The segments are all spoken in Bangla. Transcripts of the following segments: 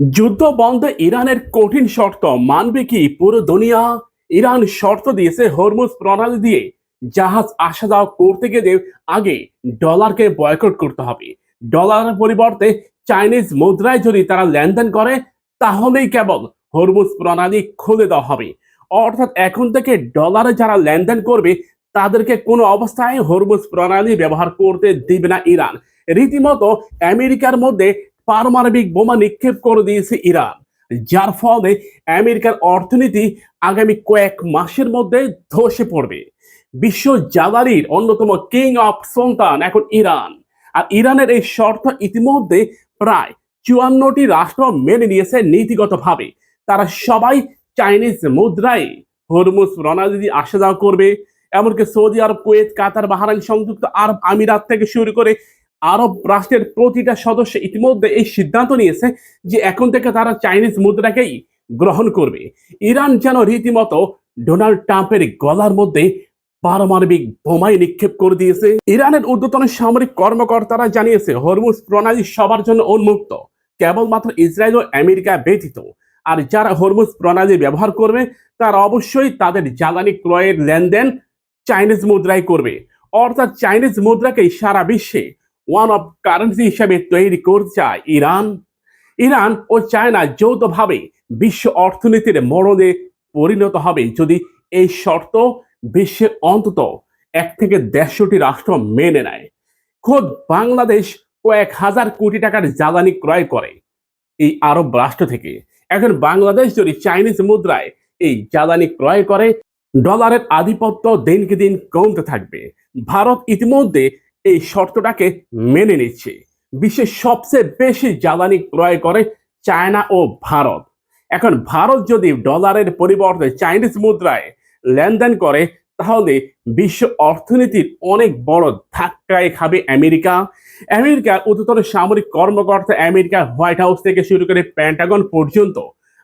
যুদ্ধ বন্ধে ইরানের কঠিন শর্ত মানবে কি পুরো দুনিয়া? ইরান শর্ত দিয়েছে হরমুজ প্রণালী দিয়ে জাহাজ আসা যাওয়া করতে গেলে আগে ডলারকে বয়কট করতে হবে। ডলারের পরিবর্তে চাইনিজ মুদ্রায় যদি তারা লেনদেন করে তাহলেই কেবল হরমুজ প্রণালী খুলে দেওয়া হবে। অর্থাৎ এখন থেকে ডলারে যারা লেনদেন করবে তাদেরকে কোনো অবস্থায় হরমুজ প্রণালী ব্যবহার করতে দিবে না ইরান। রীতিমতো আমেরিকার মধ্যে পারমাণবিক বোমা নিক্ষেপ করে দিয়েছে ইরান, যার ফলে আমেরিকার অর্থনীতি আগামী কয়েক মাসের মধ্যে ধসে পড়বে। বিশ্ব জ্বালানির অন্যতম কিং অফ সন্তান এখন ইরান। আর ইরানের এই শর্ত ইতিমধ্যে প্রায় 54টি রাষ্ট্র মেনে নিয়েছে নীতিগতভাবে। তারা সবাই চাইনিজ মুদ্রায় হরমুজ প্রণালী দিয়ে আসা যাওয়া করবে। এমনকি সৌদি আরব, কুয়েত, কাতার, বাহরাইন, সংযুক্ত আরব আমিরাত থেকে শুরু করে আরব রাষ্ট্রের প্রতিটা সদস্য ইতিমধ্যে এই সিদ্ধান্ত নিয়েছে যে এখন থেকে তারা চাইনিজ মুদ্রাকেই গ্রহণ করবে। ইরান যেন রীতিমতো ডোনাল্ড ট্রাম্পের গলার মধ্যে পারমাণবিক বোমাই নিক্ষেপ করে দিয়েছে। ইরানের ঊর্ধ্বতন সামরিক কর্মকর্তারা জানিয়েছে হরমুজ প্রণালী সবার জন্য উন্মুক্ত, কেবলমাত্র ইসরায়েল ও আমেরিকা ব্যতীত। আর যারা হরমুজ প্রণালী ব্যবহার করবে তারা অবশ্যই তাদের জ্বালানি ক্রয়ের লেনদেন চাইনিজ মুদ্রায় করবে। অর্থাৎ চাইনিজ মুদ্রাকেই সারা বিশ্বে ওয়ান অফ কারেন্সি হিসাবে তৈরি করতে চায় ইরান। ইরান ও চায়না যৌথভাবে বিশ্ব অর্থনীতির মরদে পরিণত হবে যদি এই শর্ত বিশ্বের অন্তত 1 থেকে 150টি রাষ্ট্র মেনে নেয়। খোদ বাংলাদেশ কয়েক হাজার কোটি টাকার জ্বালানি ক্রয় করে এই আরব রাষ্ট্র থেকে। এখন বাংলাদেশ যদি চাইনিজ মুদ্রায় এই জ্বালানি ক্রয় করে, ডলারের আধিপত্য দিনকে দিন কমতে থাকবে। ভারত ইতিমধ্যে এই শর্তটাকে মেনে নিচ্ছে। বিশ্বের সবচেয়ে বেশি জ্বালানি ক্রয় করে চায়না ও ভারত। এখন ভারত যদি ডলারের পরিবর্তে চাইনিজ মুদ্রায় লেনদেন করে তাহলে বিশ্ব অর্থনীতির অনেক বড় ধাক্কায় খাবে আমেরিকা। আমেরিকার ঊর্ধ্বতন সামরিক কর্মকর্তা, আমেরিকার হোয়াইট হাউস থেকে শুরু করে পেন্টাগন পর্যন্ত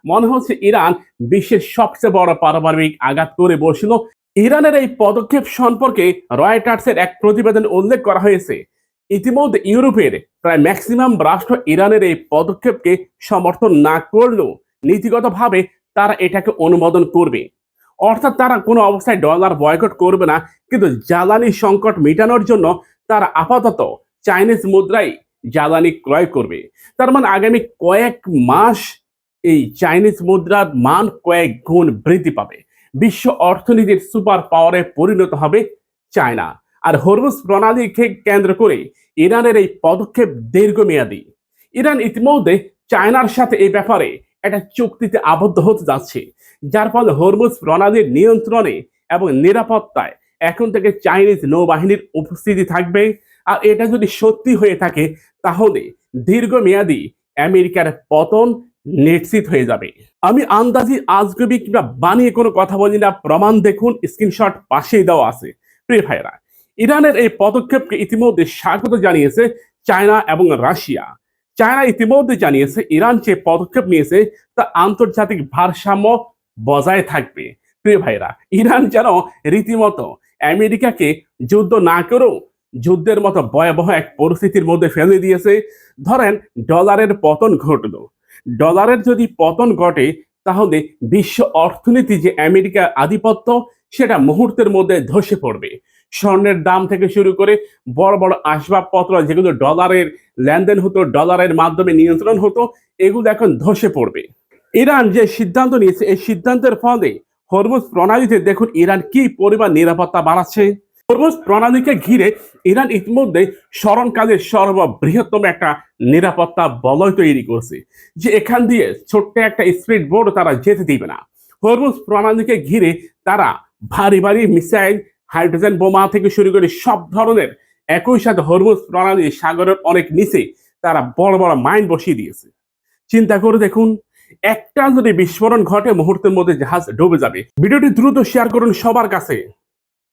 মনে হচ্ছে ইরান বিশ্বের সবচেয়ে বড় পারমাণবিক আঘাত করে বসল। ইরানের এই পদক্ষেপ সম্পর্কে রয়টার্সের এক প্রতিবেদনে উল্লেখ করা হয়েছে, ইতিমধ্যে ইউরোপের প্রায় ম্যাক্সিমাম রাষ্ট্র ইরানের এই পদক্ষেপকে সমর্থন না করলেও নীতিগতভাবে তারা এটাকে অনুমোদন করবে। অর্থাৎ তারা কোনো অবস্থায় ডলার বয়কট করবে না, কিন্তু জ্বালানি সংকট মেটানোর জন্য তারা আপাতত চাইনিজ মুদ্রায় জ্বালানি ক্রয় করবে। তার মানে আগামী কয়েক মাস এই চাইনিজ মুদ্রার মান কয়েক গুণ বৃদ্ধি পাবে। বিশ্ব অর্থনীতির সুপার পাওয়ারে পরিণত হবে চায়না। আর হরমুজ প্রণালীকে কেন্দ্র করে ইরানের এই পদক্ষেপ দীর্ঘমেয়াদী। ইরান ইতিমধ্যে চায়নার সাথে এই ব্যাপারে একটা চুক্তিতে আবদ্ধ হতে যাচ্ছে, যার ফলে হরমুজ প্রণালীর নিয়ন্ত্রণে এবং নিরাপত্তায় এখন থেকে চাইনিজ নৌবাহিনীর উপস্থিতি থাকবে। আর এটা যদি সত্যি হয়ে থাকে তাহলে দীর্ঘমেয়াদী আমেরিকার পতন নিশ্চিত হয়ে যাবে। আমি আন্দাজি আজগুবি কিংবা বানিয়ে কোনো কথা বলি না, প্রমাণ দেখুন, স্ক্রিনশট পাশেই দেওয়া আছে। প্রিয় ভাইরা, ইরানের এই পদক্ষেপকে ইতিমধ্যে স্বাগত জানিয়েছে চায়না এবং রাশিয়া। চায়না ইতিমধ্যে জানিয়েছে ইরান যে পদক্ষেপ নিয়েছে তা আন্তর্জাতিক ভারসাম্য বজায় থাকবে। প্রিয় ভাইরা, ইরান যেন রীতিমতো আমেরিকাকে যুদ্ধ না করেও যুদ্ধের মতো ভয়াবহ এক পরিস্থিতির মধ্যে ফেলে দিয়েছে। ধরেন ডলারের পতন ঘটলো, ডলারের যদি পতন ঘটে তাহলে বিশ্ব অর্থনীতি যে আমেরিকার আধিপত্য সেটা মুহূর্তের মধ্যে ধসে পড়বে। স্বর্ণের দাম থেকে শুরু করে বড় বড় আসবাবপত্র যেগুলো ডলারের লেনদেন হতো, ডলারের মাধ্যমে নিয়ন্ত্রণ হতো, এগুলো এখন ধসে পড়বে। ইরান যে সিদ্ধান্ত নিয়েছে এই সিদ্ধান্তের ফলে হরমুজ প্রণালীতে দেখুন ইরান কি পরিমাণ নিরাপত্তা বাড়াচ্ছে। হরমুজ প্রণালীকে ঘিরে ইরান ইতিমধ্যে স্মরণকালের সর্ববৃহত্তম একটা নিরাপত্তা বলয় তৈরি করছে, যে এখান দিয়ে ছোট্ট একটা স্পিড বোট তারা যেতে দিবে না। হরমুজ প্রণালীকে ঘিরে তারা ভারী ভারী মিসাইল, হাইড্রোজেন বোমা থেকে শুরু করে সব ধরনের, একই সাথে হরমুজ প্রণালী সাগরের অনেক নিচে তারা বড় বড় মাইন বসিয়ে দিয়েছে। চিন্তা করে দেখুন, একটা যদি বিস্ফোরণ ঘটে মুহূর্তের মধ্যে জাহাজ ডুবে যাবে। ভিডিওটি দ্রুত শেয়ার করুন সবার কাছে।